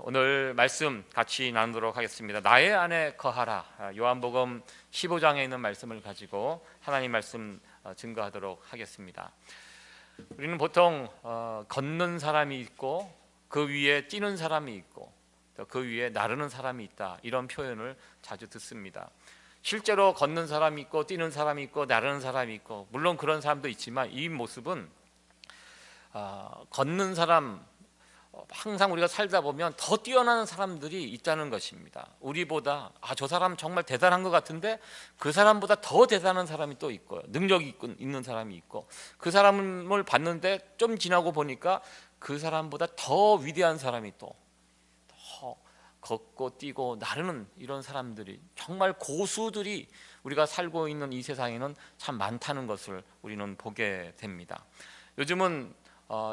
오늘 말씀 같이 나누도록 하겠습니다. 나의 안에 거하라. 요한복음 15장에 있는 말씀을 가지고 하나님 말씀 증거하도록 하겠습니다. 우리는 보통 걷는 사람이 있고 그 위에 뛰는 사람이 있고 또 그 위에 나르는 사람이 있다, 이런 표현을 자주 듣습니다. 실제로 걷는 사람이 있고 뛰는 사람이 있고 나르는 사람이 있고, 물론 그런 사람도 있지만 이 모습은 걷는 사람, 항상 우리가 살다 보면 더 뛰어나는 사람들이 있다는 것입니다. 우리보다 저 사람 정말 대단한 것 같은데 그 사람보다 더 대단한 사람이 또 있고요, 능력이 있는 사람이 있고, 그 사람을 봤는데 좀 지나고 보니까 그 사람보다 더 위대한 사람이 또 더 걷고 뛰고 나르는 이런 사람들이, 정말 고수들이 우리가 살고 있는 이 세상에는 참 많다는 것을 우리는 보게 됩니다. 요즘은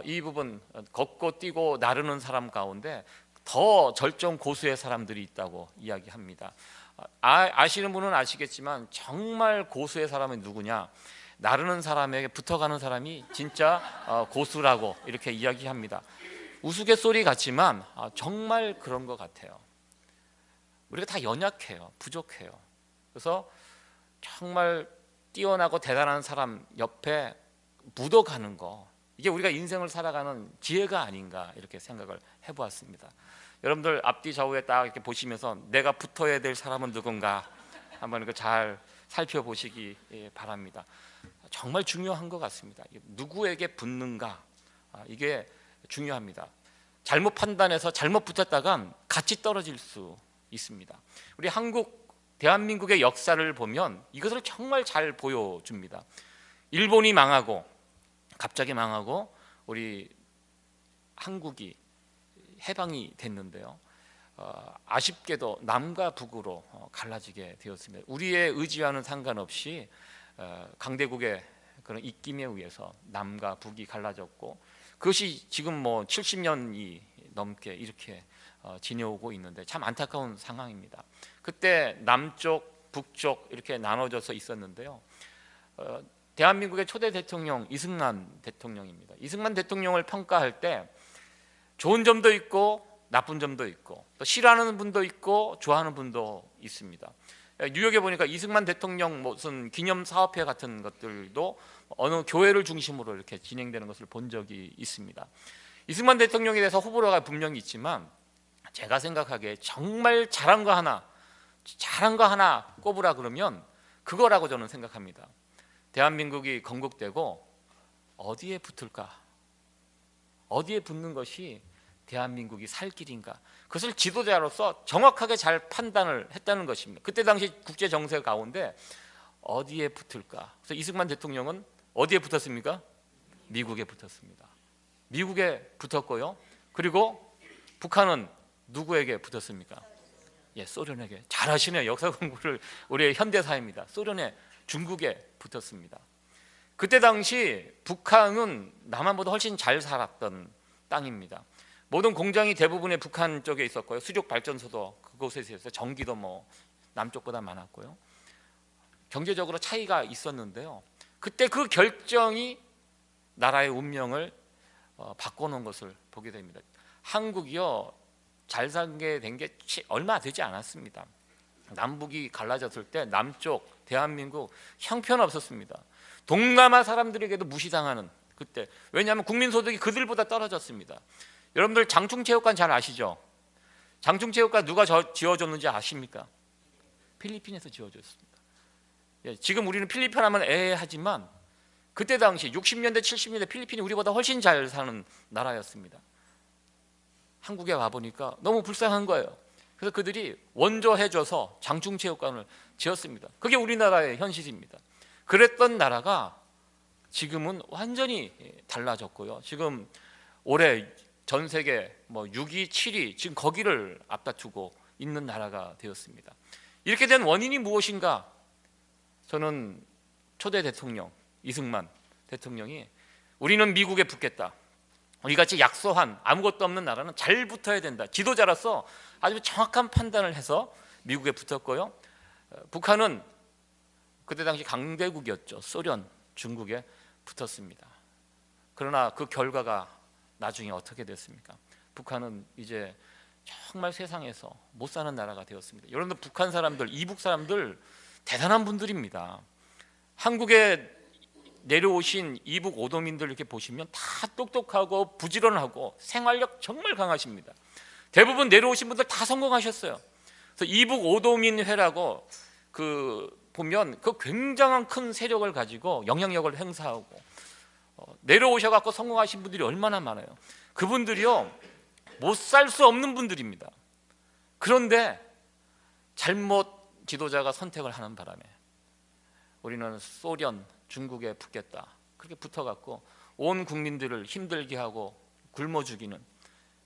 이 부분, 걷고 뛰고 나르는 사람 가운데 더 절정 고수의 사람들이 있다고 이야기합니다. 아시는 분은 아시겠지만 정말 고수의 사람은 누구냐? 나르는 사람에게 붙어가는 사람이 진짜 고수라고 이렇게 이야기합니다. 우스갯소리 같지만 정말 그런 것 같아요. 우리가 다 연약해요, 부족해요. 그래서 정말 뛰어나고 대단한 사람 옆에 묻어가는 거, 이게 우리가 인생을 살아가는 지혜가 아닌가, 이렇게 생각을 해보았습니다. 여러분들 앞뒤 좌우에 딱 이렇게 보시면서 내가 붙어야 될 사람은 누군가 한번 잘 살펴보시기 바랍니다. 정말 중요한 것 같습니다. 누구에게 붙는가, 이게 중요합니다. 잘못 판단해서 잘못 붙었다간 같이 떨어질 수 있습니다. 우리 대한민국의 역사를 보면 이것을 정말 잘 보여줍니다. 일본이 망하고 갑자기 망하고 우리 한국이 해방이 됐는데요, 아쉽게도 남과 북으로 갈라지게 되었습니다. 우리의 의지와는 상관없이 강대국의 그런 입김에 의해서 남과 북이 갈라졌고, 그것이 지금 70년이 넘게 이렇게 지내오고 있는데 참 안타까운 상황입니다. 그때 남쪽 북쪽 이렇게 나눠져서 있었는데요, 대한민국의 초대 대통령 이승만 대통령입니다. 이승만 대통령을 평가할 때 좋은 점도 있고 나쁜 점도 있고, 또 싫어하는 분도 있고 좋아하는 분도 있습니다. 뉴욕에 보니까 이승만 대통령 무슨 기념 사업회 같은 것들도 어느 교회를 중심으로 이렇게 진행되는 것을 본 적이 있습니다. 이승만 대통령에 대해서 호불호가 분명히 있지만 제가 생각하기에 정말 잘한 거 하나 꼽으라 그러면 그거라고 저는 생각합니다. 대한민국이 건국되고 어디에 붙을까? 어디에 붙는 것이 대한민국이 살 길인가? 그것을 지도자로서 정확하게 잘 판단을 했다는 것입니다. 그때 당시 국제 정세 가운데 어디에 붙을까? 그래서 이승만 대통령은 어디에 붙었습니까? 미국에 붙었습니다. 미국에 붙었고요. 그리고 북한은 누구에게 붙었습니까? 소련에게. 잘하시네요. 역사 공부를. 우리의 현대사입니다. 소련에, 중국에 붙었습니다. 그때 당시 북한은 남한보다 훨씬 잘 살았던 땅입니다. 모든 공장이 대부분의 북한 쪽에 있었고요, 수력 발전소도 그곳에 있었어요. 전기도 남쪽보다 많았고요. 경제적으로 차이가 있었는데요, 그때 그 결정이 나라의 운명을 바꿔놓은 것을 보게 됩니다. 한국이요, 잘 살게 된 게 얼마 되지 않았습니다. 남북이 갈라졌을 때 남쪽 대한민국 형편없었습니다. 동남아 사람들에게도 무시당하는 그때, 왜냐하면 국민소득이 그들보다 떨어졌습니다. 여러분들 장충체육관 잘 아시죠? 장충체육관 누가 지어줬는지 아십니까? 필리핀에서 지어줬습니다. 지금 우리는 필리핀 하면 애하지만 그때 당시 60년대 70년대 필리핀이 우리보다 훨씬 잘 사는 나라였습니다. 한국에 와보니까 너무 불쌍한 거예요. 그래서 그들이 원조해줘서 장충체육관을 지었습니다. 그게 우리나라의 현실입니다. 그랬던 나라가 지금은 완전히 달라졌고요, 지금 올해 전 세계 6위, 7위, 지금 거기를 앞다투고 있는 나라가 되었습니다. 이렇게 된 원인이 무엇인가? 저는 초대 대통령 이승만 대통령이 우리는 미국에 붙겠다, 우리같이 약소한 아무것도 없는 나라는 잘 붙어야 된다, 지도자로서 아주 정확한 판단을 해서 미국에 붙었고요, 북한은 그때 당시 강대국이었죠. 소련, 중국에 붙었습니다. 그러나 그 결과가 나중에 어떻게 됐습니까? 북한은 이제 정말 세상에서 못 사는 나라가 되었습니다. 여러분들 북한 사람들, 이북 사람들 대단한 분들입니다. 한국에 내려오신 이북 오도민들 이렇게 보시면 다 똑똑하고 부지런하고 생활력 정말 강하십니다. 대부분 내려오신 분들 다 성공하셨어요. 그래서 이북 오도민 회라고 보면 그 굉장한 큰 세력을 가지고 영향력을 행사하고 내려오셔갖고 성공하신 분들이 얼마나 많아요. 그분들이요 못 살 수 없는 분들입니다. 그런데 잘못 지도자가 선택을 하는 바람에 우리는 소련, 중국에 붙겠다 그렇게 붙어갖고 온 국민들을 힘들게 하고 굶어 죽이는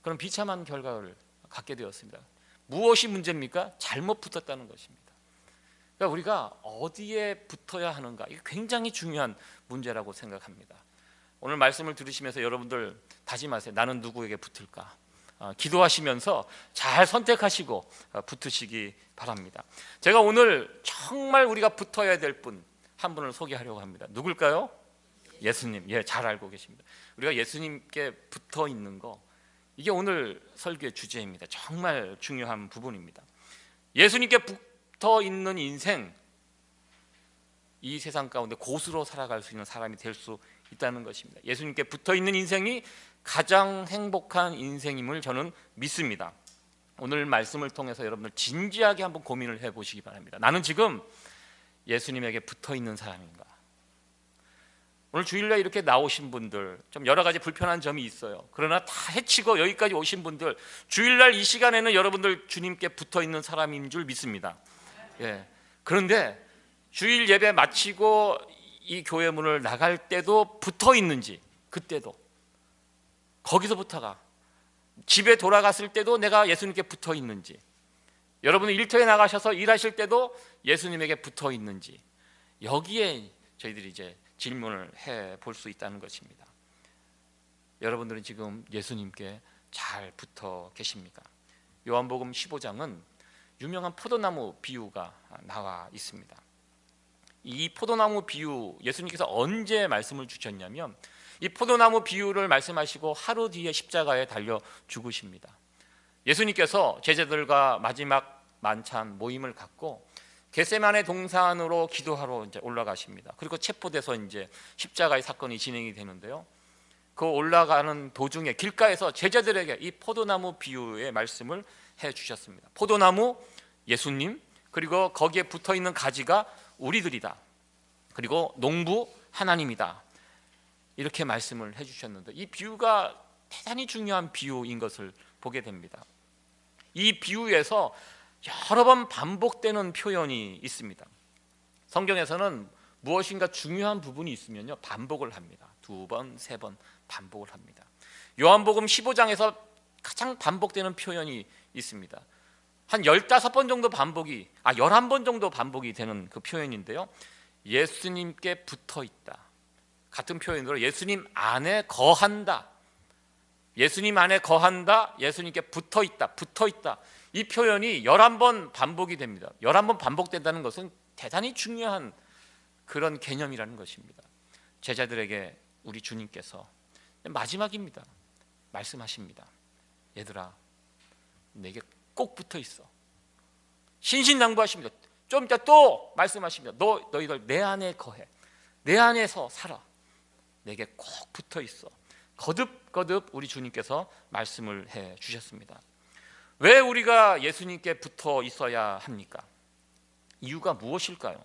그런 비참한 결과를 갖게 되었습니다. 무엇이 문제입니까? 잘못 붙었다는 것입니다. 그러니까 우리가 어디에 붙어야 하는가 이게 굉장히 중요한 문제라고 생각합니다. 오늘 말씀을 들으시면서 여러분들 다짐하세요. 나는 누구에게 붙을까? 기도하시면서 잘 선택하시고 붙으시기 바랍니다. 제가 오늘 정말 우리가 붙어야 될 분 한 분을 소개하려고 합니다. 누굴까요? 예수님. 예, 잘 알고 계십니다. 우리가 예수님께 붙어 있는 거 이게 오늘 설교의 주제입니다. 정말 중요한 부분입니다. 예수님께 붙어 있는 인생, 이 세상 가운데 고수로 살아갈 수 있는 사람이 될 수 있다는 것입니다. 예수님께 붙어 있는 인생이 가장 행복한 인생임을 저는 믿습니다. 오늘 말씀을 통해서 여러분들 진지하게 한번 고민을 해보시기 바랍니다. 나는 지금 예수님에게 붙어 있는 사람인가? 오늘 주일날 이렇게 나오신 분들 좀 여러 가지 불편한 점이 있어요. 그러나 다 해치고 여기까지 오신 분들 주일날 이 시간에는 여러분들 주님께 붙어 있는 사람인 줄 믿습니다. 예. 그런데 주일 예배 마치고 이 교회 문을 나갈 때도 붙어 있는지, 그때도 거기서부터가 집에 돌아갔을 때도 내가 예수님께 붙어 있는지, 여러분은 일터에 나가셔서 일하실 때도 예수님에게 붙어 있는지, 여기에 저희들이 이제 질문을 해 볼 수 있다는 것입니다. 여러분들은 지금 예수님께 잘 붙어 계십니까? 요한복음 15장은 유명한 포도나무 비유가 나와 있습니다. 이 포도나무 비유 예수님께서 언제 말씀을 주셨냐면 이 포도나무 비유를 말씀하시고 하루 뒤에 십자가에 달려 죽으십니다. 예수님께서 제자들과 마지막 만찬 모임을 갖고 겟세마네 동산으로 기도하러 이제 올라가십니다. 그리고 체포돼서 이제 십자가의 사건이 진행이 되는데요. 그 올라가는 도중에 길가에서 제자들에게 이 포도나무 비유의 말씀을 해 주셨습니다. 포도나무 예수님, 그리고 거기에 붙어 있는 가지가 우리들이다. 그리고 농부 하나님이다. 이렇게 말씀을 해 주셨는데 이 비유가 대단히 중요한 비유인 것을 보게 됩니다. 이 비유에서 여러 번 반복되는 표현이 있습니다. 성경에서는 무엇인가 중요한 부분이 있으면요 반복을 합니다. 2번, 3번 반복을 합니다. 요한복음 15장에서 가장 반복되는 표현이 있습니다. 한 15번 정도 11번 정도 반복이 되는 그 표현인데요. 예수님께 붙어 있다. 같은 표현으로 예수님 안에 거한다. 예수님 안에 거한다. 예수님께 붙어 있다. 붙어 있다. 이 표현이 11번 반복이 됩니다. 11번 반복된다는 것은 대단히 중요한 그런 개념이라는 것입니다. 제자들에게 우리 주님께서 마지막입니다. 말씀하십니다. 얘들아, 내게 꼭 붙어 있어. 신신당부하십니다. 좀 이따 또 말씀하십니다. 너희들 내 안에 거해. 내 안에서 살아. 내게 꼭 붙어 있어. 거듭거듭 우리 주님께서 말씀을 해 주셨습니다. 왜 우리가 예수님께 붙어 있어야 합니까? 이유가 무엇일까요?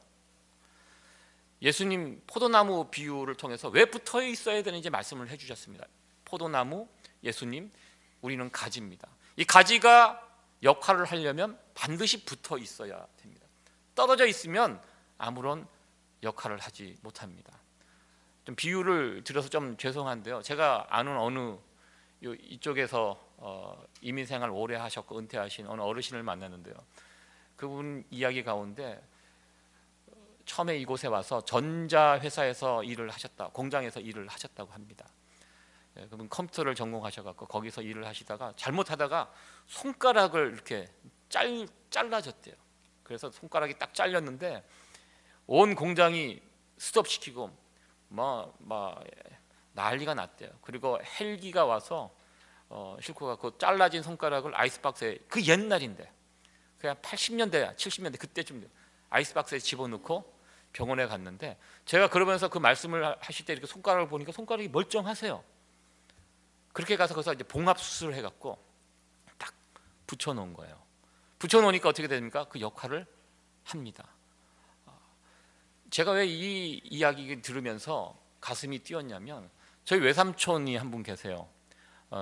예수님 포도나무 비유를 통해서 왜 붙어 있어야 되는지 말씀을 해 주셨습니다. 포도나무, 예수님, 우리는 가지입니다. 이 가지가 역할을 하려면 반드시 붙어 있어야 됩니다. 떨어져 있으면 아무런 역할을 하지 못합니다. 좀 비유를 드려서 좀 죄송한데요. 제가 아는 어느 이쪽에서 이민 생활 오래 하셨고 은퇴하신 어느 어르신을 만났는데요. 그분 이야기 가운데 처음에 이곳에 와서 전자회사에서 일을 하셨다, 공장에서 일을 하셨다고 합니다. 그분 컴퓨터를 전공하셔갖고 거기서 일을 하시다가 잘못하다가 손가락을 이렇게 잘라졌대요. 그래서 손가락이 딱 잘렸는데 온 공장이 스톱시키고 난리가 났대요. 그리고 헬기가 와서 실코가 그 잘라진 손가락을 아이스박스에, 그 옛날인데 그냥 80년대 70년대 그때쯤 아이스박스에 집어넣고 병원에 갔는데, 제가 그러면서 그 말씀을 하실 때 이렇게 손가락을 보니까 손가락이 멀쩡하세요. 그렇게 가서 거기서 이제 봉합 수술을 해갖고 딱 붙여놓은 거예요. 붙여놓으니까 어떻게 됩니까? 그 역할을 합니다. 제가 왜 이 이야기 들으면서 가슴이 뛰었냐면, 저희 외삼촌이 한 분 계세요.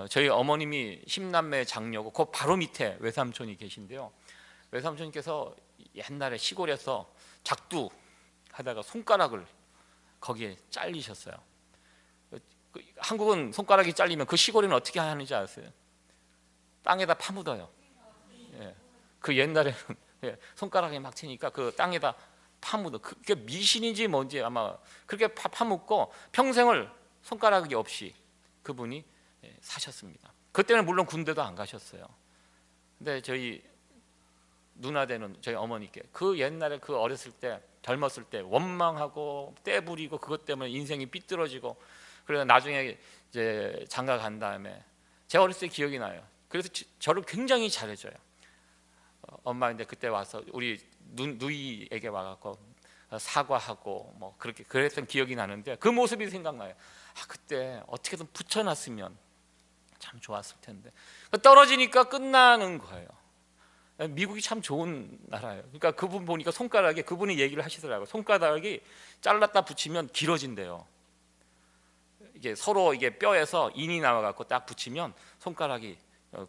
저희 어머님이 10남매 장녀고 그 바로 밑에 외삼촌이 계신데요. 외삼촌께서 옛날에 시골에서 작두 하다가 손가락을 거기에 잘리셨어요. 한국은 손가락이 잘리면 그 시골에는 어떻게 하는지 아세요? 땅에다 파묻어요. 예. 그 옛날에는 예, 손가락에 막 튀니까 그 땅에다 파묻어. 그게 미신인지 뭔지 아마 그렇게 파묻고 평생을 손가락이 없이 그분이 사셨습니다. 그때는 물론 군대도 안 가셨어요. 근데 저희 누나 되는 저희 어머니께 그 옛날에 그 어렸을 때 젊었을 때 원망하고 떼부리고 그것 때문에 인생이 삐뚤어지고, 그래서 나중에 이제 장가 간 다음에 제 어렸을 때 기억이 나요. 그래서 저를 굉장히 잘해줘요. 엄마인데 그때 와서 우리 누이에게 와갖고 사과하고 뭐 그렇게 그랬던 기억이 나는데, 그 모습이 생각나요. 그때 어떻게든 붙여놨으면 참 좋았을 텐데. 떨어지니까 끝나는 거예요. 미국이 참 좋은 나라예요. 그러니까 그분 보니까 손가락에, 그분이 얘기를 하시더라고요. 손가락이 잘랐다 붙이면 길어진대요. 이게 서로 이게 뼈에서 인이 나와갖고 딱 붙이면 손가락이,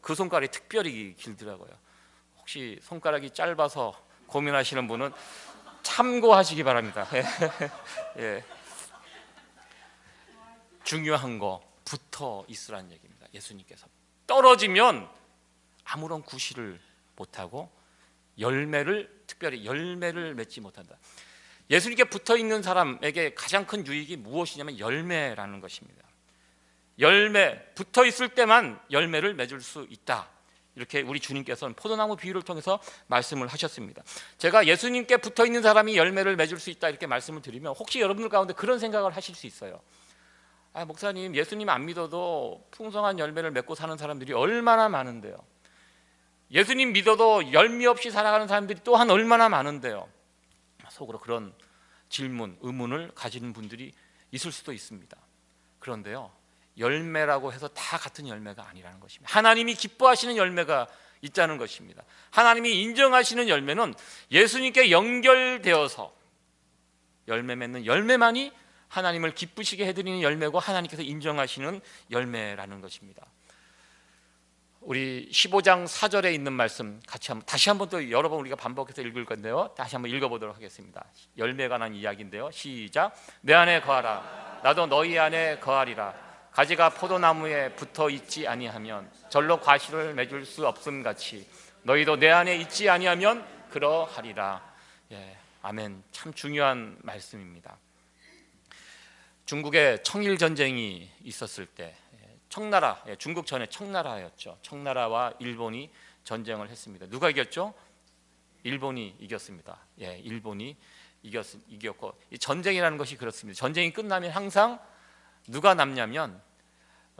그 손가락이 특별히 길더라고요. 혹시 손가락이 짧아서 고민하시는 분은 참고하시기 바랍니다. 예. 중요한 거 붙어 있으라는 얘기입니다. 예수님께서 떨어지면 아무런 구실을 못하고 특별히 열매를 맺지 못한다. 예수님께 붙어 있는 사람에게 가장 큰 유익이 무엇이냐면 열매라는 것입니다. 열매, 붙어 있을 때만 열매를 맺을 수 있다. 이렇게 우리 주님께서는 포도나무 비유를 통해서 말씀을 하셨습니다. 제가 예수님께 붙어 있는 사람이 열매를 맺을 수 있다 이렇게 말씀을 드리면, 혹시 여러분들 가운데 그런 생각을 하실 수 있어요. 목사님, 예수님 안 믿어도 풍성한 열매를 맺고 사는 사람들이 얼마나 많은데요. 예수님 믿어도 열매 없이 살아가는 사람들이 또한 얼마나 많은데요. 속으로 그런 질문, 의문을 가지는 분들이 있을 수도 있습니다. 그런데요, 열매라고 해서 다 같은 열매가 아니라는 것입니다. 하나님이 기뻐하시는 열매가 있다는 것입니다. 하나님이 인정하시는 열매는 예수님께 연결되어서 열매 맺는 열매만이 하나님을 기쁘시게 해드리는 열매고, 하나님께서 인정하시는 열매라는 것입니다. 우리 15장 4절에 있는 말씀 같이 다시 한번 또 여러 번 우리가 반복해서 읽을 건데요, 다시 한번 읽어보도록 하겠습니다. 열매에 관한 이야기인데요. 시작. 내 안에 거하라, 나도 너희 안에 거하리라. 가지가 포도나무에 붙어 있지 아니하면 절로 과실을 맺을 수 없음 같이 너희도 내 안에 있지 아니하면 그러하리라. 예, 아멘. 참 중요한 말씀입니다. 중국에 청일 전쟁이 있었을 때, 청나라, 중국 전에 청나라였죠. 청나라와 일본이 전쟁을 했습니다. 누가 이겼죠? 일본이 이겼습니다. 일본이 이겼고, 이 전쟁이라는 것이 그렇습니다. 전쟁이 끝나면 항상 누가 남냐면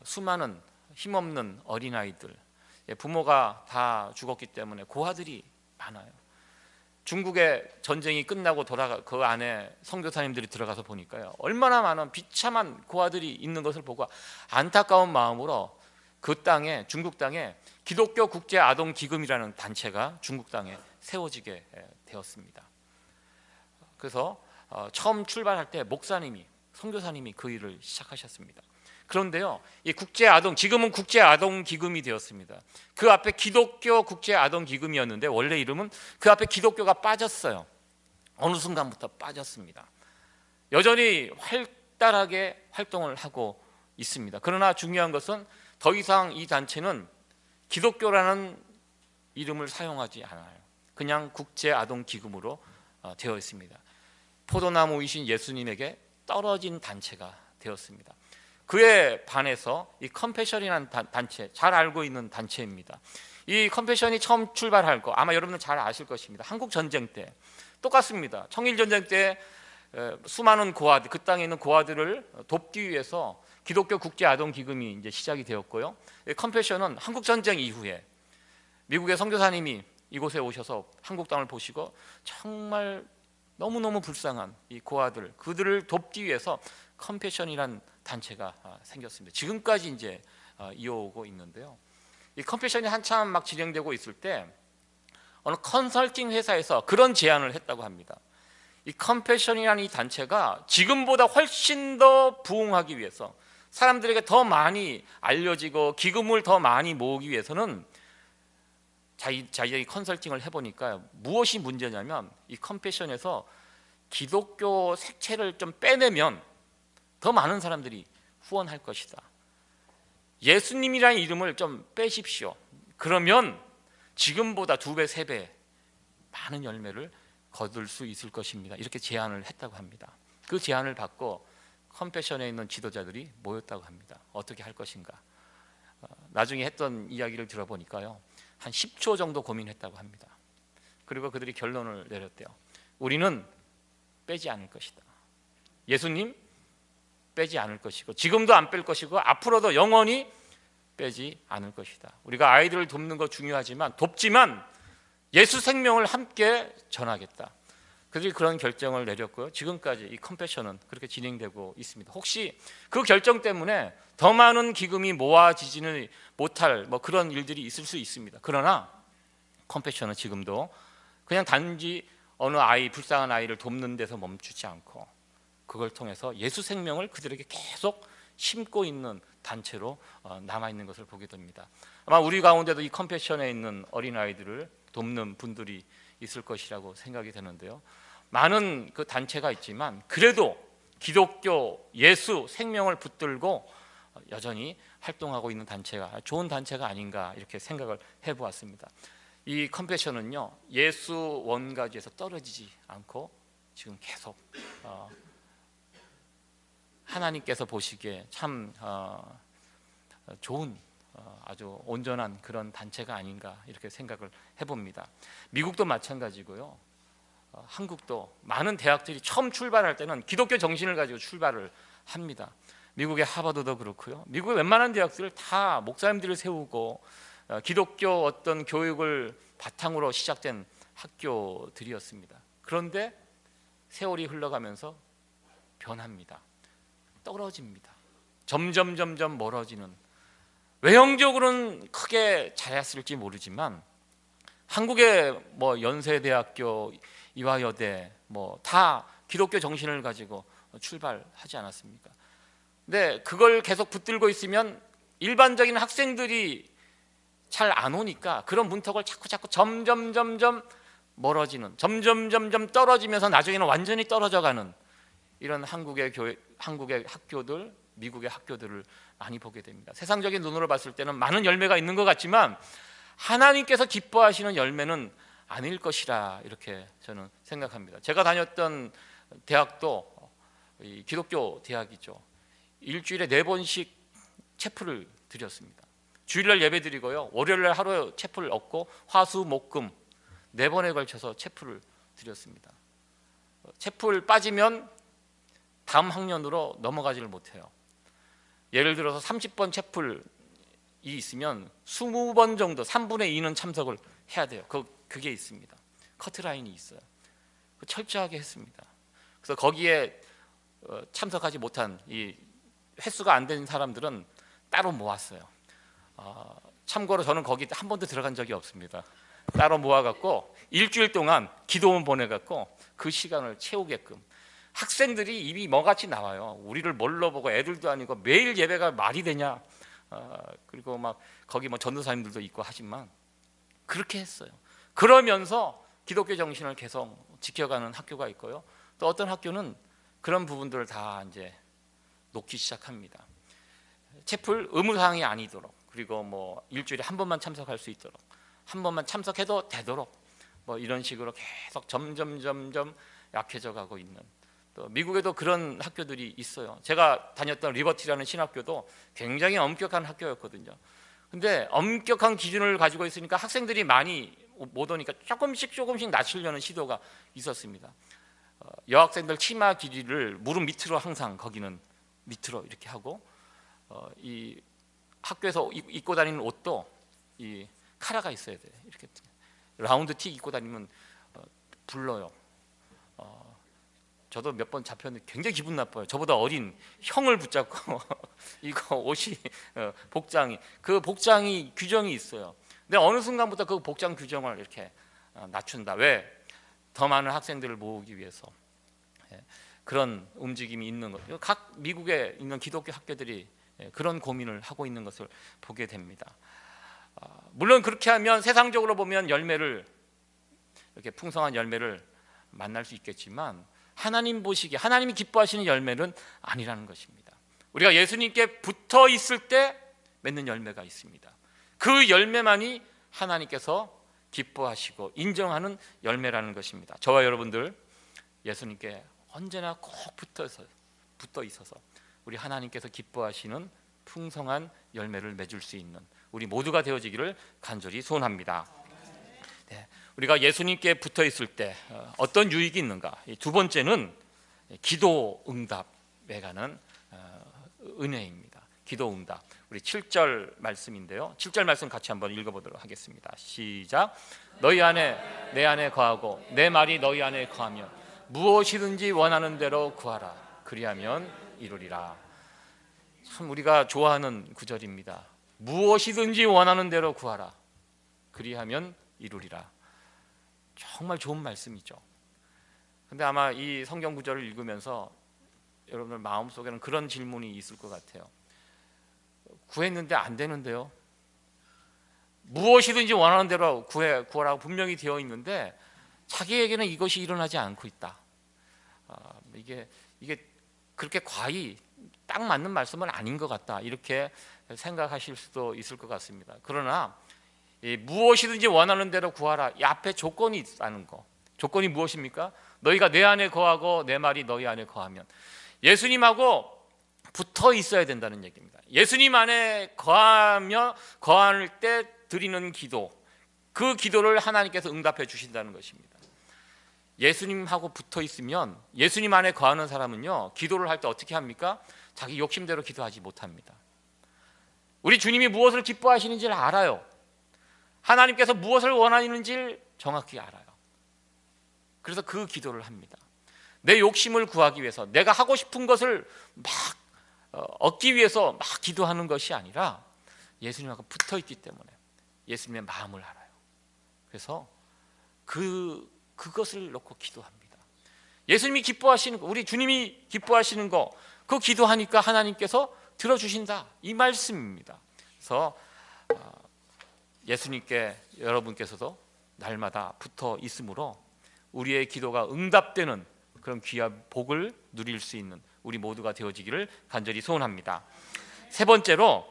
수많은 힘없는 어린아이들, 부모가 다 죽었기 때문에 고아들이 많아요. 중국의 전쟁이 끝나고 그 안에 선교사님들이 들어가서 보니까요, 얼마나 많은 비참한 고아들이 있는 것을 보고 안타까운 마음으로 그 땅에, 중국 땅에 기독교 국제 아동 기금이라는 단체가 중국 땅에 세워지게 되었습니다. 그래서 처음 출발할 때 목사님이, 선교사님이 그 일을 시작하셨습니다. 그런데요, 이 국제 아동, 지금은 국제 아동 기금이 되었습니다. 그 앞에 기독교 국제 아동 기금이었는데 원래 이름은, 그 앞에 기독교가 빠졌어요. 어느 순간부터 빠졌습니다. 여전히 활달하게 활동을 하고 있습니다. 그러나 중요한 것은 더 이상 이 단체는 기독교라는 이름을 사용하지 않아요. 그냥 국제 아동 기금으로 되어 있습니다. 포도나무이신 예수님에게 떨어진 단체가 되었습니다. 그에 반해서 이 컴패션이라는 단체, 잘 알고 있는 단체입니다. 이 컴패션이 처음 출발할 거 아마 여러분은 잘 아실 것입니다. 한국 전쟁 때 똑같습니다. 청일 전쟁 때 수많은 고아들, 그 땅에 있는 고아들을 돕기 위해서 기독교 국제 아동 기금이 이제 시작이 되었고요. 컴패션은 한국 전쟁 이후에 미국의 선교사님이 이곳에 오셔서 한국 땅을 보시고 정말 너무너무 불쌍한 이 고아들, 그들을 돕기 위해서 컴패션이란 단체가 생겼습니다. 지금까지 이제 이어오고 있는데요. 이 컴패션이 한참 막 진행되고 있을 때 어느 컨설팅 회사에서 그런 제안을 했다고 합니다. 이 컴패션이라는 이 단체가 지금보다 훨씬 더 부흥하기 위해서, 사람들에게 더 많이 알려지고 기금을 더 많이 모으기 위해서는 자기들이 컨설팅을 해보니까 무엇이 문제냐면, 이 컴패션에서 기독교 색채를 좀 빼내면 더 많은 사람들이 후원할 것이다. 예수님이라는 이름을 좀 빼십시오. 그러면 지금보다 2배, 3배 많은 열매를 거둘 수 있을 것입니다. 이렇게 제안을 했다고 합니다. 그 제안을 받고 컴패션에 있는 지도자들이 모였다고 합니다. 어떻게 할 것인가. 나중에 했던 이야기를 들어보니까요, 한 10초 정도 고민했다고 합니다. 그리고 그들이 결론을 내렸대요. 우리는 빼지 않을 것이다. 예수님 빼지 않을 것이고, 지금도 안 뺄 것이고, 앞으로도 영원히 빼지 않을 것이다. 우리가 아이들을 돕는 거 중요하지만 돕지만 예수 생명을 함께 전하겠다. 그들이 그런 결정을 내렸고요. 지금까지 이 컴패션은 그렇게 진행되고 있습니다. 혹시 그 결정 때문에 더 많은 기금이 모아지지는 못할 그런 일들이 있을 수 있습니다. 그러나 컴패션은 지금도 그냥 단지 어느 아이, 불쌍한 아이를 돕는 데서 멈추지 않고 그걸 통해서 예수 생명을 그들에게 계속 심고 있는 단체로 남아있는 것을 보게 됩니다. 아마 우리 가운데도 이 컴패션에 있는 어린아이들을 돕는 분들이 있을 것이라고 생각이 되는데요. 많은 그 단체가 있지만 그래도 기독교 예수 생명을 붙들고 여전히 활동하고 있는 단체가 좋은 단체가 아닌가, 이렇게 생각을 해보았습니다. 이 컴패션은요, 예수 원가지에서 떨어지지 않고 지금 계속 하나님께서 보시기에 참 좋은 아주 온전한 그런 단체가 아닌가, 이렇게 생각을 해봅니다. 미국도 마찬가지고요. 한국도 많은 대학들이 처음 출발할 때는 기독교 정신을 가지고 출발을 합니다. 미국의 하버드도 그렇고요. 미국의 웬만한 대학들을 다 목사님들을 세우고 기독교 어떤 교육을 바탕으로 시작된 학교들이었습니다. 그런데 세월이 흘러가면서 변합니다. 떨어집니다. 점점 멀어지는, 외형적으로는 크게 자랐을지 모르지만 한국의 연세대학교, 이화여대 다 기독교 정신을 가지고 출발하지 않았습니까? 근데 그걸 계속 붙들고 있으면 일반적인 학생들이 잘 안 오니까 그런 문턱을 자꾸 점점 멀어지는, 점점 떨어지면서 나중에는 완전히 떨어져가는 이런 한국의 학교들, 미국의 학교들을 많이 보게 됩니다. 세상적인 눈으로 봤을 때는 많은 열매가 있는 것 같지만 하나님께서 기뻐하시는 열매는 아닐 것이라, 이렇게 저는 생각합니다. 제가 다녔던 대학도 기독교 대학이죠. 일주일에 4번씩 체프를 드렸습니다. 주일날 예배 드리고요, 월요일날 하루 체프를 얻고 화수 목금 4번에 걸쳐서 체프를 드렸습니다. 체프를 빠지면 다음 학년으로 넘어가지를 못해요. 예를 들어서 30번 체플이 있으면 20번 정도, 3분의 2는 참석을 해야 돼요. 그게 있습니다. 커트라인이 있어요. 철저하게 했습니다. 그래서 거기에 참석하지 못한 이 횟수가 안 된 사람들은 따로 모았어요. 참고로 저는 거기 한 번도 들어간 적이 없습니다. 따로 모아갖고 일주일 동안 기도문 보내갖고 그 시간을 채우게끔. 학생들이 입이 뭐같이 나와요. 우리를 뭘로 보고, 애들도 아니고 매일 예배가 말이 되냐. 그리고 막 거기 전도사님들도 있고 하지만 그렇게 했어요. 그러면서 기독교 정신을 계속 지켜가는 학교가 있고요. 또 어떤 학교는 그런 부분들을 다 이제 놓기 시작합니다. 채플 의무사항이 아니도록, 그리고 일주일에 한 번만 참석할 수 있도록, 한 번만 참석해도 되도록 이런 식으로 계속 점점 약해져 가고 있는, 또 미국에도 그런 학교들이 있어요. 제가 다녔던 리버티라는 신학교도 굉장히 엄격한 학교였거든요. 근데 엄격한 기준을 가지고 있으니까 학생들이 많이 못 오니까 조금씩 낮추려는 시도가 있었습니다. 여학생들 치마 길이를 무릎 밑으로, 항상 거기는 밑으로 이렇게 하고, 이 학교에서 입고 다니는 옷도 이 카라가 있어야 돼. 이렇게 라운드 티 입고 다니면 불러요. 저도 몇 번 잡혔는데 굉장히 기분 나빠요. 저보다 어린 형을 붙잡고 이거 옷이 복장이 그 복장이 규정이 있어요. 근데 어느 순간부터 그 복장 규정을 이렇게 낮춘다. 왜? 더 많은 학생들을 모으기 위해서. 그런 움직임이 있는 것. 각 미국에 있는 기독교 학교들이 그런 고민을 하고 있는 것을 보게 됩니다. 물론 그렇게 하면 세상적으로 보면 열매를 이렇게 풍성한 열매를 만날 수 있겠지만 하나님 보시기에 하나님이 기뻐하시는 열매는 아니라는 것입니다. 우리가 예수님께 붙어 있을 때 맺는 열매가 있습니다. 그 열매만이 하나님께서 기뻐하시고 인정하는 열매라는 것입니다. 저와 여러분들 예수님께 언제나 꼭 붙어 있어서 우리 하나님께서 기뻐하시는 풍성한 열매를 맺을 수 있는 우리 모두가 되어지기를 간절히 소원합니다. 네, 우리가 예수님께 붙어 있을 때 어떤 유익이 있는가? 두 번째는 기도 응답에 관한 은혜입니다. 기도 응답. 우리 7절 말씀인데요. 7절 말씀 같이 한번 읽어보도록 하겠습니다. 시작. 너희 안에 내 안에 거하고 내 말이 너희 안에 거하면 무엇이든지 원하는 대로 구하라. 그리하면 이루리라. 참 우리가 좋아하는 구절입니다. 무엇이든지 원하는 대로 구하라. 그리하면 이루리라. 정말 좋은 말씀이죠. 근데 아마 이 성경 구절을 읽으면서 여러분들 마음속에는 그런 질문이 있을 것 같아요. 구했는데 안 되는데요. 무엇이든지 원하는 대로 구하라고 분명히 되어 있는데 자기에게는 이것이 일어나지 않고 있다. 이게 그렇게 과히 딱 맞는 말씀은 아닌 것 같다. 이렇게 생각하실 수도 있을 것 같습니다. 그러나 무엇이든지 원하는 대로 구하라. 이 앞에 조건이 있다는 거. 조건이 무엇입니까? 너희가 내 안에 거하고 내 말이 너희 안에 거하면 예수님하고 붙어 있어야 된다는 얘기입니다. 예수님 안에 거할 때 드리는 기도, 그 기도를 하나님께서 응답해 주신다는 것입니다. 예수님하고 붙어 있으면 예수님 안에 거하는 사람은요, 기도를 할 때 어떻게 합니까? 자기 욕심대로 기도하지 못합니다. 우리 주님이 무엇을 기뻐하시는지를 알아요. 하나님께서 무엇을 원하시는지를 정확히 알아요. 그래서 그 기도를 합니다. 내 욕심을 구하기 위해서, 내가 하고 싶은 것을 막 얻기 위해서 막 기도하는 것이 아니라 예수님하고 붙어 있기 때문에 예수님의 마음을 알아요. 그래서 그것을 놓고 기도합니다. 예수님이 기뻐하시는 거, 우리 주님이 기뻐하시는 거, 그 기도하니까 하나님께서 들어주신다, 이 말씀입니다. 그래서 예수님께 여러분께서도 날마다 붙어 있으므로 우리의 기도가 응답되는 그런 귀한 복을 누릴 수 있는 우리 모두가 되어지기를 간절히 소원합니다. 세 번째로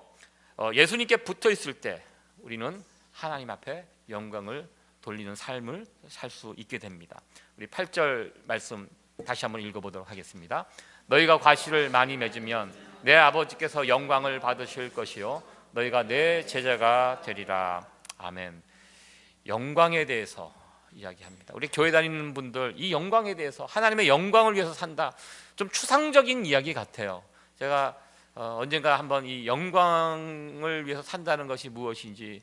예수님께 붙어 있을 때 우리는 하나님 앞에 영광을 돌리는 삶을 살 수 있게 됩니다. 우리 8절 말씀 다시 한번 읽어보도록 하겠습니다. 너희가 과실을 많이 맺으면 내 아버지께서 영광을 받으실 것이요 너희가 내 제자가 되리라. 아멘. 영광에 대해서 이야기합니다. 우리 교회 다니는 분들 이 영광에 대해서, 하나님의 영광을 위해서 산다, 좀 추상적인 이야기 같아요. 제가 언젠가 한번 이 영광을 위해서 산다는 것이 무엇인지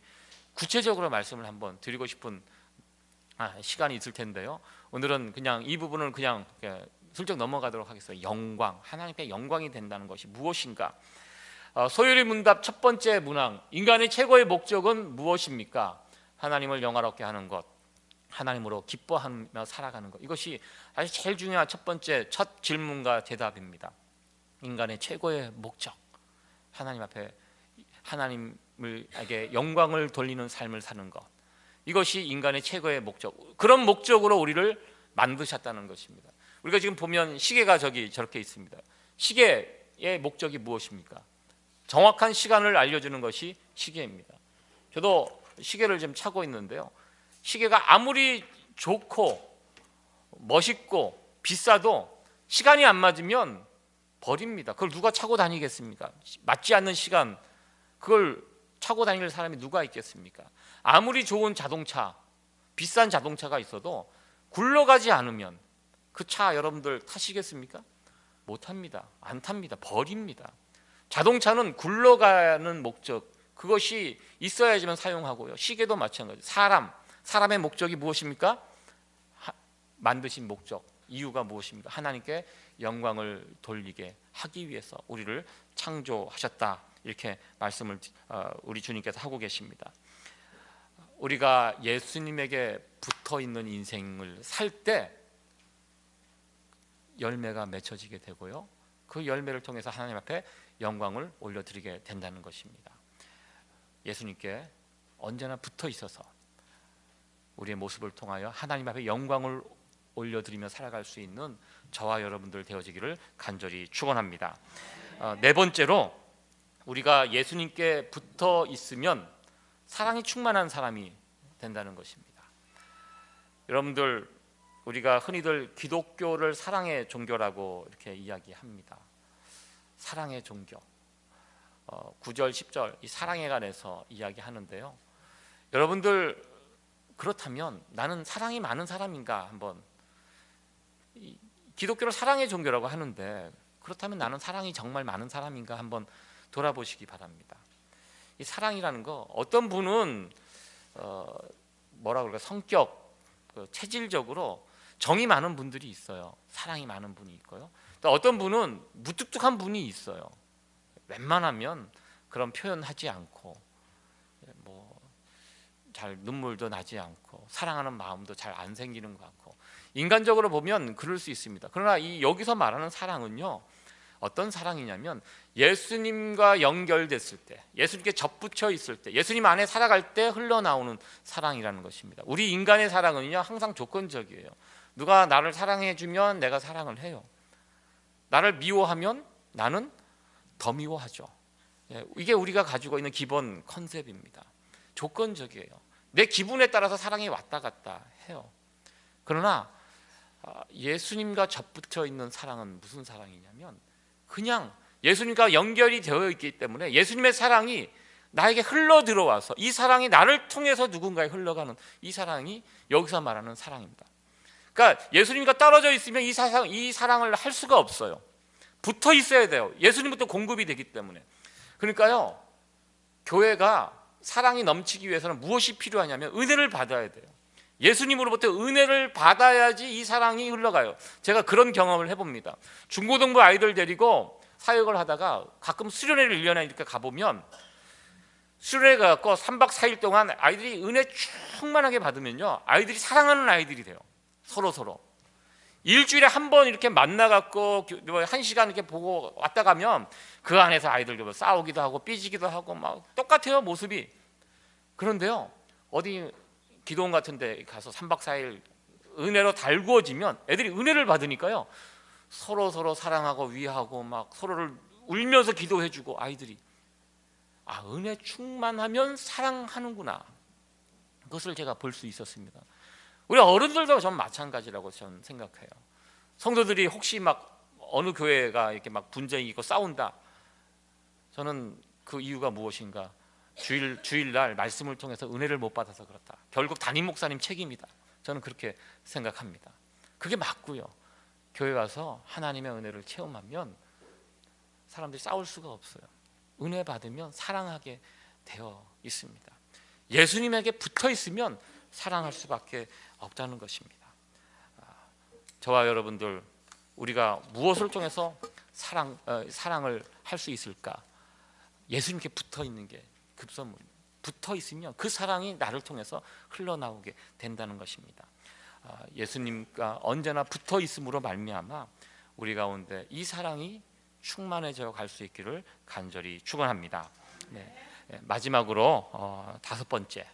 구체적으로 말씀을 한번 드리고 싶은 시간이 있을 텐데요. 오늘은 그냥 이 부분을 그냥 슬쩍 넘어가도록 하겠습니다. 영광, 하나님께 영광이 된다는 것이 무엇인가? 소요리 문답 첫 번째 문항, 인간의 최고의 목적은 무엇입니까? 하나님을 영화롭게 하는 것, 하나님으로 기뻐하며 살아가는 것. 이것이 아주 제일 중요한 첫 번째 첫 질문과 대답입니다. 인간의 최고의 목적, 하나님 앞에 하나님에게 영광을 돌리는 삶을 사는 것, 이것이 인간의 최고의 목적. 그런 목적으로 우리를 만드셨다는 것입니다. 우리가 지금 보면 시계가 저렇게 있습니다. 시계의 목적이 무엇입니까? 정확한 시간을 알려주는 것이 시계입니다. 저도 시계를 지금 차고 있는데요, 시계가 아무리 좋고 멋있고 비싸도 시간이 안 맞으면 버립니다. 그걸 누가 차고 다니겠습니까? 맞지 않는 시간, 그걸 차고 다닐 사람이 누가 있겠습니까? 아무리 좋은 자동차, 비싼 자동차가 있어도 굴러가지 않으면 그 차 여러분들 타시겠습니까? 못 탑니다. 안 탑니다. 버립니다. 자동차는 굴러가는 목적, 그것이 있어야지만 사용하고요. 시계도 마찬가지. 사람의 목적이 무엇입니까? 만드신 목적, 이유가 무엇입니까? 하나님께 영광을 돌리게 하기 위해서 우리를 창조하셨다, 이렇게 말씀을 우리 주님께서 하고 계십니다. 우리가 예수님에게 붙어있는 인생을 살 때 열매가 맺혀지게 되고요, 그 열매를 통해서 하나님 앞에 영광을 올려드리게 된다는 것입니다. 예수님께 언제나 붙어 있어서 우리의 모습을 통하여 하나님 앞에 영광을 올려드리며 살아갈 수 있는 저와 여러분들 되어지기를 간절히 축원합니다. 네 번째로, 우리가 예수님께 붙어 있으면 사랑이 충만한 사람이 된다는 것입니다. 여러분들, 우리가 흔히들 기독교를 사랑의 종교라고 이렇게 이야기합니다. 사랑의 종교, 9절 10절 이 사랑에 관해서 이야기하는데요, 여러분들, 그렇다면 나는 사랑이 많은 사람인가, 한번, 기독교를 사랑의 종교라고 하는데 그렇다면 나는 사랑이 정말 많은 사람인가 한번 돌아보시기 바랍니다. 이 사랑이라는 거, 어떤 분은 뭐라 그럴까, 성격, 체질적으로 정이 많은 분들이 있어요. 사랑이 많은 분이 있고요. 또 어떤 분은 무뚝뚝한 분이 있어요. 웬만하면 그런 표현하지 않고, 뭐 잘 눈물도 나지 않고 사랑하는 마음도 잘 안 생기는 것 같고, 인간적으로 보면 그럴 수 있습니다. 그러나 이 여기서 말하는 사랑은요, 어떤 사랑이냐면 예수님과 연결됐을 때, 예수님께 접붙여 있을 때, 예수님 안에 살아갈 때 흘러나오는 사랑이라는 것입니다. 우리 인간의 사랑은요, 항상 조건적이에요. 누가 나를 사랑해 주면 내가 사랑을 해요. 나를 미워하면 나는 더 미워하죠. 이게 우리가 가지고 있는 기본 컨셉입니다. 조건적이에요. 내 기분에 따라서 사랑이 왔다 갔다 해요. 그러나 예수님과 접붙여 있는 사랑은 무슨 사랑이냐면, 그냥 예수님과 연결이 되어 있기 때문에 예수님의 사랑이 나에게 흘러 들어와서 이 사랑이 나를 통해서 누군가에 흘러가는, 이 사랑이 여기서 말하는 사랑입니다. 그러니까 예수님과 떨어져 있으면 이 사랑을 할 수가 없어요. 붙어 있어야 돼요. 예수님부터 공급이 되기 때문에. 그러니까요, 교회가 사랑이 넘치기 위해서는 무엇이 필요하냐면 은혜를 받아야 돼요. 예수님으로부터 은혜를 받아야지 이 사랑이 흘러가요. 제가 그런 경험을 해봅니다. 중고등부 아이들 데리고 사역을 하다가 가끔 수련회를 1년에 이렇게 가보면, 수련회 가서 3박 4일 동안 아이들이 은혜 충만하게 받으면요, 아이들이 사랑하는 아이들이 돼요. 서로 일주일에 한 번 이렇게 만나갖고 1시간 이렇게 보고 왔다 가면 그 안에서 아이들 싸우기도 하고 삐지기도 하고 막 똑같아요, 모습이. 그런데요, 어디 기도원 같은 데 가서 3박 4일 은혜로 달구어지면 애들이 은혜를 받으니까요, 서로 사랑하고 위하고 막 서로를 울면서 기도해주고, 아이들이 은혜 충만하면 사랑하는구나, 그것을 제가 볼 수 있었습니다. 우리 어른들도 전 마찬가지라고 저는 생각해요. 성도들이 혹시 막 어느 교회가 이렇게 막 분쟁이 있고 싸운다, 저는 그 이유가 무엇인가, 주일날 말씀을 통해서 은혜를 못 받아서 그렇다, 결국 담임 목사님 책임이다, 저는 그렇게 생각합니다. 그게 맞고요. 교회 와서 하나님의 은혜를 체험하면 사람들이 싸울 수가 없어요. 은혜 받으면 사랑하게 되어 있습니다. 예수님에게 붙어 있으면 사랑할 수밖에 없다는 것입니다. 저와 여러분들, 우리가 무엇을 통해서 사랑을 할 수 있을까? 예수님께 붙어 있는 게 급선무입니다. 붙어 있으면 그 사랑이 나를 통해서 흘러나오게 된다는 것입니다. 예수님과 언제나 붙어 있음으로 말미암아 우리 가운데 이 사랑이 충만해져 갈 수 있기를 간절히 축원합니다. 네. 마지막으로 5번째,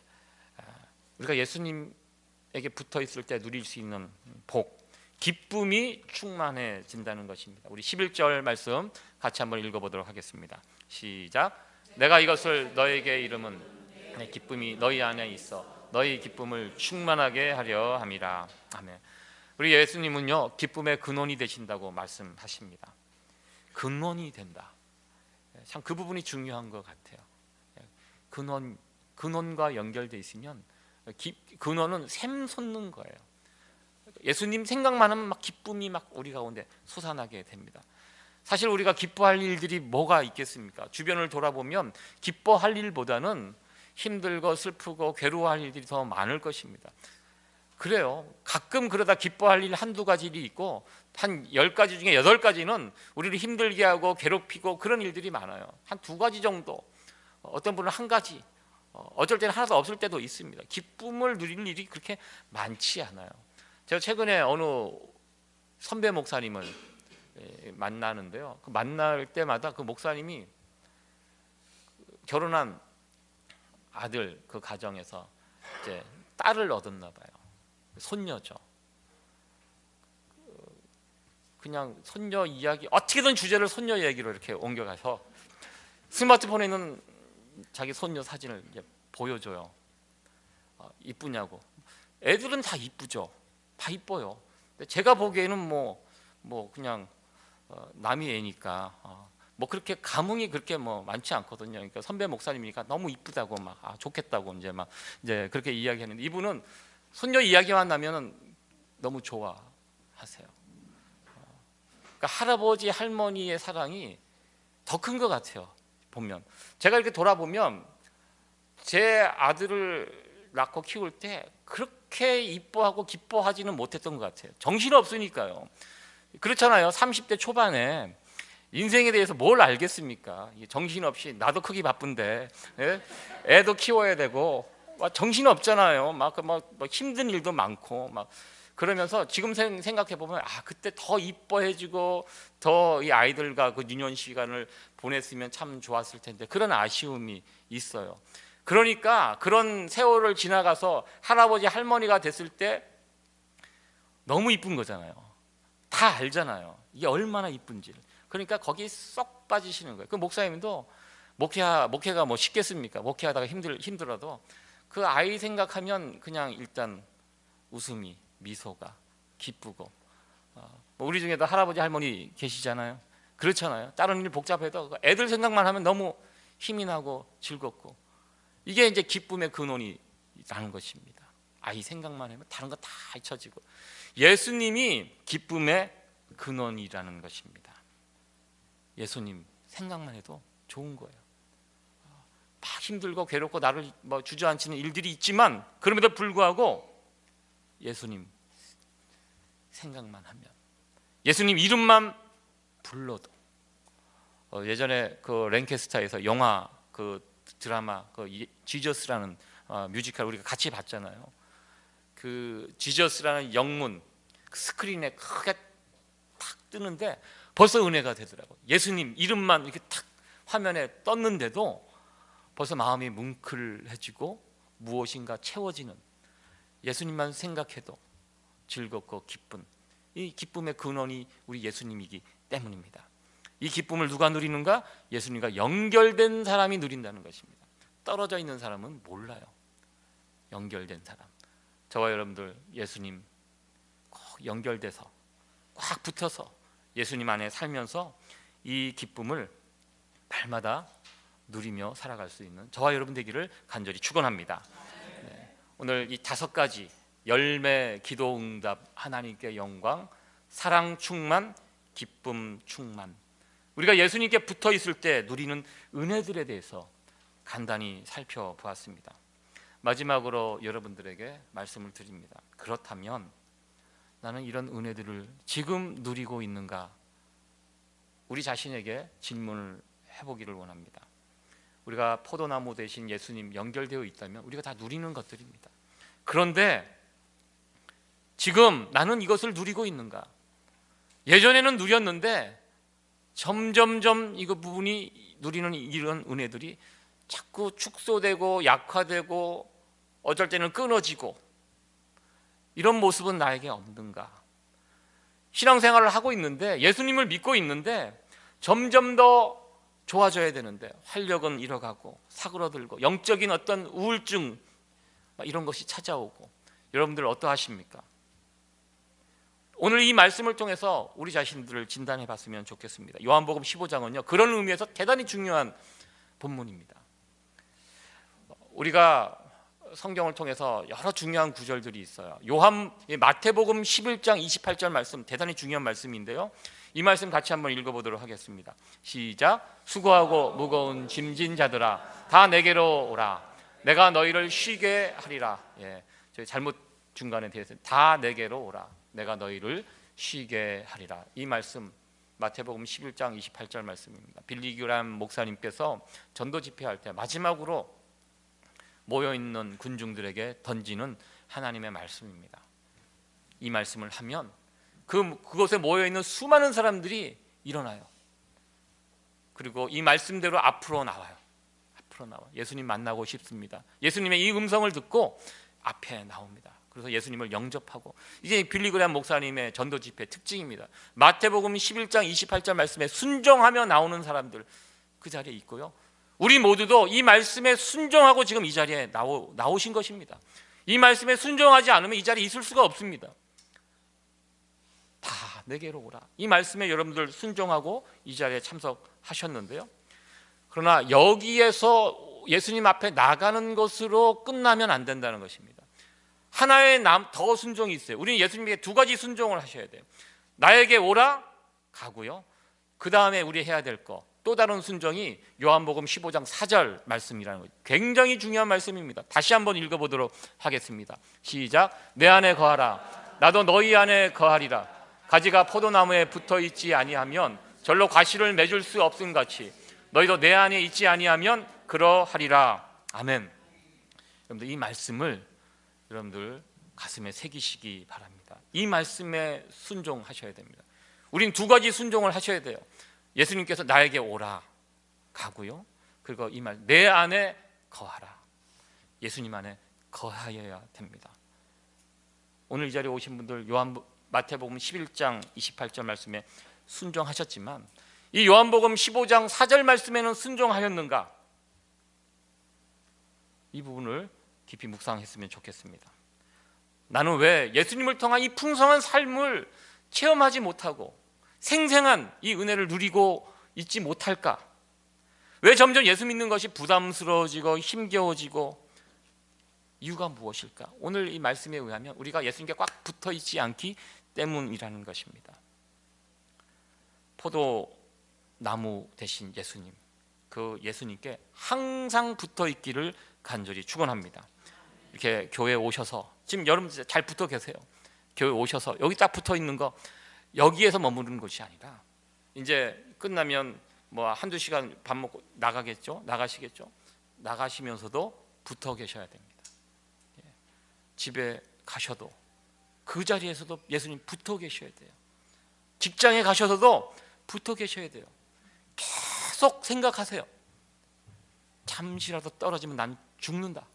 우리가 예수님에게 붙어 있을 때 누릴 수 있는 복, 기쁨이 충만해진다는 것입니다. 우리 11절 말씀 같이 한번 읽어보도록 하겠습니다. 시작. 내가 이것을 너에게 이름은 내 기쁨이 너희 안에 있어 너희 기쁨을 충만하게 하려 함이라. 아멘. 우리 예수님은요, 기쁨의 근원이 되신다고 말씀하십니다. 근원이 된다. 참 그 부분이 중요한 것 같아요. 근원과 연결돼 있으면, 근원은 샘솟는 거예요. 예수님 생각만 하면 막 기쁨이 막 우리 가운데 솟아나게 됩니다. 사실 우리가 기뻐할 일들이 뭐가 있겠습니까? 주변을 돌아보면 기뻐할 일보다는 힘들고 슬프고 괴로워할 일들이 더 많을 것입니다. 그래요. 가끔 그러다 기뻐할 일 한두 가지 일이 있고 한 10가지 중에 8가지는 우리를 힘들게 하고 괴롭히고 그런 일들이 많아요. 한 2가지 정도, 어떤 분은 1가지, 어쩔 때는 하나도 없을 때도 있습니다. 기쁨을 누릴 일이 그렇게 많지 않아요. 제가 최근에 어느 선배 목사님을 만나는데요. 그 만날 때마다 그 목사님이 결혼한 아들 그 가정에서 이제 딸을 얻었나 봐요. 손녀죠. 그냥 손녀 이야기, 어떻게든 주제를 손녀 얘기로 이렇게 옮겨가서 스마트폰에 있는 자기 손녀 사진을 이제 보여줘요. 이쁘냐고. 애들은 다 이쁘죠. 다 이뻐요. 근데 제가 보기에는 뭐 그냥 남이 애니까 뭐 그렇게 감흥이 그렇게 뭐 많지 않거든요. 그러니까 선배 목사님이니까 너무 이쁘다고 막 좋겠다고 이제 그렇게 이야기하는데, 이분은 손녀 이야기만 나면은 너무 좋아하세요. 그러니까 할아버지 할머니의 사랑이 더 큰 것 같아요. 보면 제가 이렇게 돌아보면 제 아들을 낳고 키울 때 그렇게 이뻐하고 기뻐하지는 못했던 것 같아요. 정신 없으니까요. 그렇잖아요. 30대 초반에 인생에 대해서 뭘 알겠습니까? 정신없이 나도 크기 바쁜데, 예? 애도 키워야 되고 정신 없잖아요. 막 힘든 일도 많고 막 그러면서 지금 생각해 보면 그때 더 이뻐해주고 더 이 아이들과 그 유년 시간을 보냈으면 참 좋았을 텐데, 그런 아쉬움이 있어요. 그러니까 그런 세월을 지나가서 할아버지 할머니가 됐을 때 너무 이쁜 거잖아요. 다 알잖아요. 이게 얼마나 이쁜지. 그러니까 거기 쏙 빠지시는 거예요. 그 목사님도 목회가 뭐 쉽겠습니까? 목회하다가 힘들어도 그 아이 생각하면 그냥 일단 웃음이, 미소가 기쁘고, 우리 중에도 할아버지 할머니 계시잖아요. 그렇잖아요. 다른 일 복잡해도 애들 생각만 하면 너무 힘이 나고 즐겁고, 이게 이제 기쁨의 근원이라는 것입니다. 아이 생각만 하면 다른 거 다 잊혀지고, 예수님이 기쁨의 근원이라는 것입니다. 예수님 생각만 해도 좋은 거예요. 막 힘들고 괴롭고 나를 주저앉히는 일들이 있지만 그럼에도 불구하고 예수님 생각만 하면, 예수님 이름만 불러도, 예전에 그 랭캐스터에서 영화 그 드라마 그 지저스라는 뮤지컬 우리가 같이 봤잖아요. 그 지저스라는 영문 그 스크린에 크게 탁 뜨는데 벌써 은혜가 되더라고요. 예수님 이름만 이렇게 탁 화면에 떴는데도 벌써 마음이 뭉클해지고 무엇인가 채워지는, 예수님만 생각해도 즐겁고 기쁜, 이 기쁨의 근원이 우리 예수님이기 때문입니다. 이 기쁨을 누가 누리는가? 예수님과 연결된 사람이 누린다는 것입니다. 떨어져 있는 사람은 몰라요. 연결된 사람, 저와 여러분들 예수님 꼭 연결돼서 꽉 붙어서 예수님 안에 살면서 이 기쁨을 날마다 누리며 살아갈 수 있는 저와 여러분 되기를 간절히 축원합니다. 네. 오늘 이 5가지 열매, 기도 응답, 하나님께 영광, 사랑 충만, 기쁨 충만, 우리가 예수님께 붙어 있을 때 누리는 은혜들에 대해서 간단히 살펴보았습니다. 마지막으로 여러분들에게 말씀을 드립니다. 그렇다면 나는 이런 은혜들을 지금 누리고 있는가? 우리 자신에게 질문을 해보기를 원합니다. 우리가 포도나무 대신 예수님 연결되어 있다면 우리가 다 누리는 것들입니다. 그런데 지금 나는 이것을 누리고 있는가? 예전에는 누렸는데 점점점 이거 부분이 누리는 이런 은혜들이 자꾸 축소되고 약화되고 어쩔 때는 끊어지고, 이런 모습은 나에게 없는가? 신앙생활을 하고 있는데, 예수님을 믿고 있는데 점점 더 좋아져야 되는데 활력은 잃어가고 사그러들고 영적인 어떤 우울증 이런 것이 찾아오고, 여러분들 어떠하십니까? 오늘 이 말씀을 통해서 우리 자신들을 진단해 봤으면 좋겠습니다. 요한복음 15장은요 그런 의미에서 대단히 중요한 본문입니다. 우리가 성경을 통해서 여러 중요한 구절들이 있어요. 마태복음 11장 28절 말씀 대단히 중요한 말씀인데요. 이 말씀 같이 한번 읽어보도록 하겠습니다. 시작. 수고하고 무거운 짐진 자들아 다 내게로 오라. 내가 너희를 쉬게 하리라. 저희 잘못 중간에 대해서 다 내게로 오라. 내가 너희를 쉬게 하리라. 이 말씀 마태복음 11장 28절 말씀입니다. 빌리 그레이엄 목사님께서 전도 집회할 때 마지막으로 모여있는 군중들에게 던지는 하나님의 말씀입니다. 이 말씀을 하면 그곳에 모여있는 수많은 사람들이 일어나요. 그리고 이 말씀대로 앞으로 나와요. 예수님 만나고 싶습니다. 예수님의 이 음성을 듣고 앞에 나옵니다. 그래서 예수님을 영접하고, 이제 빌리 그레이엄 목사님의 전도 집회 특징입니다. 마태복음 11장 28절 말씀에 순종하며 나오는 사람들 그 자리에 있고요. 우리 모두도 이 말씀에 순종하고 지금 이 자리에 나오신 것입니다. 이 말씀에 순종하지 않으면 이 자리에 있을 수가 없습니다. 다 내게로 오라. 이 말씀에 여러분들 순종하고 이 자리에 참석하셨는데요. 그러나 여기에서 예수님 앞에 나가는 것으로 끝나면 안 된다는 것입니다. 하나의 더 순종이 있어요. 우리는 예수님에게 두 가지 순종을 하셔야 돼요. 나에게 오라 가고요. 그 다음에 우리 해야 될 거, 또 다른 순종이 요한복음 15장 4절 말씀이라는 거예요. 굉장히 중요한 말씀입니다. 다시 한번 읽어보도록 하겠습니다. 시작. 내 안에 거하라. 나도 너희 안에 거하리라. 가지가 포도나무에 붙어있지 아니하면 절로 가시를 맺을 수 없음 같이 너희도 내 안에 있지 아니하면 그러하리라. 아멘. 여러분들 이 말씀을 여러분들 가슴에 새기시기 바랍니다. 이 말씀에 순종하셔야 됩니다. 우린 두 가지 순종을 하셔야 돼요. 예수님께서 나에게 오라 가고요. 그리고 이 말 내 안에 거하라. 예수님 안에 거하여야 됩니다. 오늘 이 자리에 오신 분들 마태복음 11장 28절 말씀에 순종하셨지만 이 요한복음 15장 4절 말씀에는 순종하였는가? 이 부분을 깊이 묵상했으면 좋겠습니다. 나는 왜 예수님을 통한 이 풍성한 삶을 체험하지 못하고 생생한 이 은혜를 누리고 있지 못할까? 왜 점점 예수 믿는 것이 부담스러워지고 힘겨워지고, 이유가 무엇일까? 오늘 이 말씀에 의하면 우리가 예수님께 꽉 붙어 있지 않기 때문이라는 것입니다. 포도나무 대신 예수님, 그 예수님께 항상 붙어 있기를 간절히 축원합니다. 이렇게 교회에 오셔서, 지금 여러분들 잘 붙어 계세요. 교회 오셔서 여기 딱 붙어 있는 거, 여기에서 머무르는 것이 아니라 이제 끝나면 뭐 한두 시간 밥 먹고 나가시겠죠. 나가시면서도 붙어 계셔야 됩니다. 집에 가셔도 그 자리에서도 예수님 붙어 계셔야 돼요. 직장에 가셔서도 붙어 계셔야 돼요. 계속 생각하세요. 잠시라도 떨어지면 난 죽는다.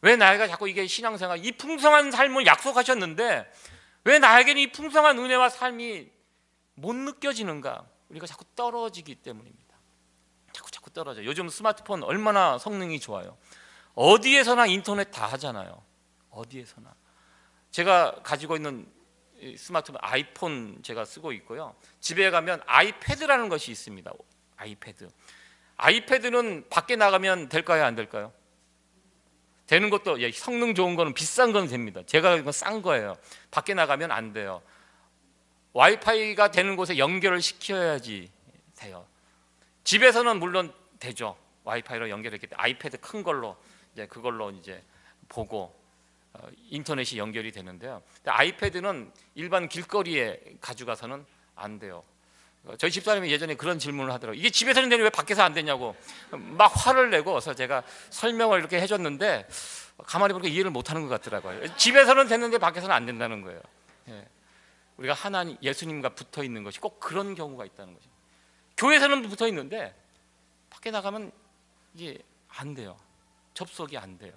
왜 나에게 자꾸 이게 신앙생활, 이 풍성한 삶을 약속하셨는데 왜 나에게는 이 풍성한 은혜와 삶이 못 느껴지는가? 우리가 자꾸 떨어지기 때문입니다. 자꾸 떨어져요. 요즘 스마트폰 얼마나 성능이 좋아요. 어디에서나 인터넷 다 하잖아요. 어디에서나. 제가 가지고 있는 스마트폰 아이폰 제가 쓰고 있고요. 집에 가면 아이패드라는 것이 있습니다. 아이패드는 밖에 나가면 될까요, 안 될까요? 되는 것도, 성능 좋은 거는 비싼 건 됩니다. 제가 이건 싼 거예요. 밖에 나가면 안 돼요. 와이파이가 되는 곳에 연결을 시켜야지 돼요. 집에서는 물론 되죠. 와이파이로 연결했기 때문에 아이패드 큰 걸로 그걸로 보고 인터넷이 연결이 되는데요. 근데 아이패드는 일반 길거리에 가져가서는 안 돼요. 저희 집사람이 예전에 그런 질문을 하더라고요. 이게 집에서는 되는데 왜 밖에서 안 되냐고 막 화를 내고, 그래서 제가 설명을 이렇게 해줬는데 가만히 보니까 이해를 못하는 것 같더라고요. 집에서는 됐는데 밖에서는 안 된다는 거예요. 우리가 하나님, 예수님과 붙어 있는 것이 꼭 그런 경우가 있다는 거죠. 교회에서는 붙어 있는데 밖에 나가면 이게 안 돼요. 접속이 안 돼요.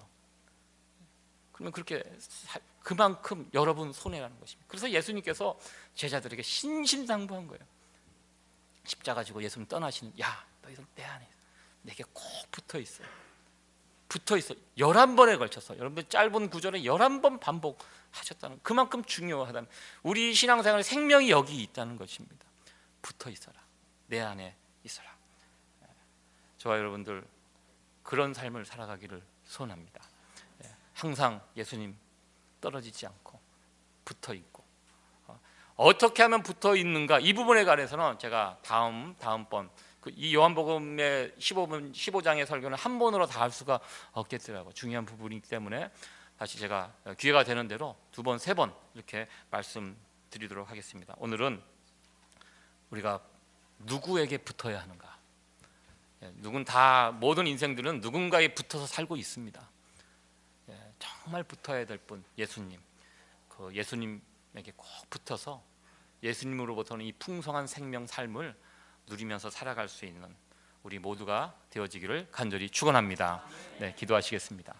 그러면 그만큼 여러분 손해라는 것입니다. 그래서 예수님께서 제자들에게 신신당부한 거예요. 십자가 지고 예수님 떠나시는, 너희들 내 안에 내게 꼭 붙어 있어. 11번에 걸쳐서, 여러분들 짧은 구절에 11번 반복하셨다는, 그만큼 중요하다는, 우리 신앙생활의 생명이 여기 있다는 것입니다. 붙어 있어라. 내 안에 있어라. 저와 여러분들 그런 삶을 살아가기를 소원합니다. 항상 예수님 떨어지지 않고 붙어 있고, 어떻게 하면 붙어 있는가, 이 부분에 관해서는 제가 다음번 이 요한복음의 15장의 설교는 한 번으로 다 할 수가 없겠더라고요. 중요한 부분이기 때문에 다시 제가 기회가 되는 대로 2번, 3번 이렇게 말씀드리도록 하겠습니다. 오늘은 우리가 누구에게 붙어야 하는가? 모든 인생들은 누군가에 붙어서 살고 있습니다. 정말 붙어야 될 분, 예수님. 그 예수님에게 꼭 붙어서 예수님으로부터는 이 풍성한 생명 삶을 누리면서 살아갈 수 있는 우리 모두가 되어지기를 간절히 축원합니다. 네, 기도하시겠습니다.